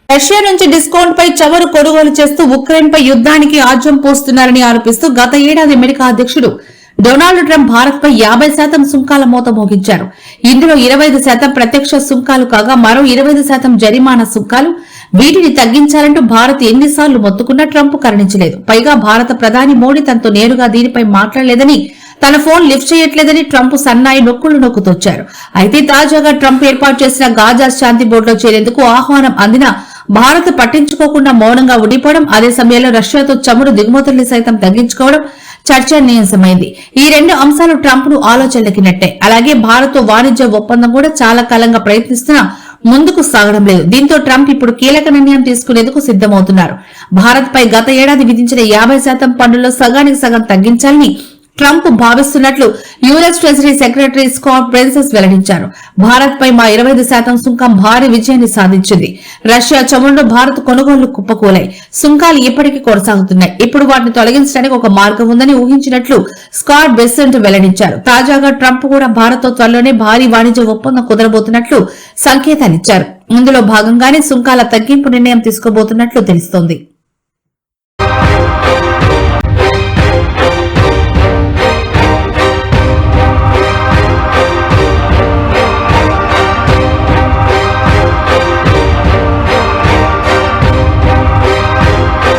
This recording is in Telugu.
రష్యా నుంచి డిస్కౌంట్ పై చమురు కొనుగోలు చేస్తూ ఉక్రెయిన్ పై యుద్ధానికి ఆజ్యం పోస్తున్నారని ఆరోపిస్తూ గత ఏడాది అమెరికా అధ్యక్షుడు డొనాల్డ్ ట్రంప్ భారత్ పై 50% సుంకాల మోత మోగించారు. ఇందులో 25% ప్రత్యక్ష సుంకాలు కాగా మరో 25% జరిమానా సుంకాలు. వీటిని తగ్గించాలంటూ భారత్ ఎన్నిసార్లు మొత్తుకున్నా ట్రంప్ కరుణించలేదు. పైగా భారత ప్రధాని మోడీ తనతో నేరుగా దీనిపై మాట్లాడలేదని, తన ఫోన్ లిఫ్ట్ చేయట్లేదని ట్రంప్ సన్నాయి నొక్కులు నొక్కుతొచ్చారు. అయితే తాజాగా ట్రంప్ ఏర్పాటు చేసిన గాజా శాంతి బోర్డులో చేరేందుకు ఆహ్వానం అందినా భారత్ పట్టించుకోకుండా మౌనంగా ఉండిపోవడం, అదే సమయంలో రష్యాతో చమురు దిగుమతుల్ని సైతం తగ్గించుకోవడం చర్చనీయాంశమైంది. ఈ రెండు అంశాలు ట్రంప్ ను ఆలోచనలకి నెట్టాయి. అలాగే భారత్ తో వాణిజ్య ఒప్పందం కూడా చాలా కాలంగా ప్రయత్నిస్తున్నా ముందుకు సాగడం లేదు. దీంతో ట్రంప్ ఇప్పుడు కీలక నిర్ణయం తీసుకునేందుకు సిద్దమవుతున్నారు. భారత్ పై గత ఏడాది విధించిన 50% పన్నుల్లో సగానికి సగం తగ్గించాలని ట్రంప్ భావిస్తున్నట్లు యుఎస్ ట్రెజరీ సెక్రటరీ స్కాట్ బ్రెన్సెస్ వెల్లడించారు. భారత్ పై మా 25% సుంకం భారీ విజయాన్ని సాధించింది. రష్యా చమురులో భారత్ కొనుగోళ్లు కుప్పకూలాయి. సుంకాలు ఇప్పటికీ కొనసాగుతున్నాయి. ఇప్పుడు వాటిని తొలగించడానికి ఒక మార్గం ఉందని ఊహించినట్లు స్కాట్ బెసెంట్ వెల్లడించారు. తాజాగా ట్రంప్ కూడా భారత్ తో త్వరలోనే భారీ వాణిజ్య ఒప్పందం కుదరబోతున్నట్లు సంకేతాలిచ్చారు. ఇందులో భాగంగానే సుంకాల తగ్గింపు నిర్ణయం తీసుకోబోతున్నట్లు తెలుస్తోంది.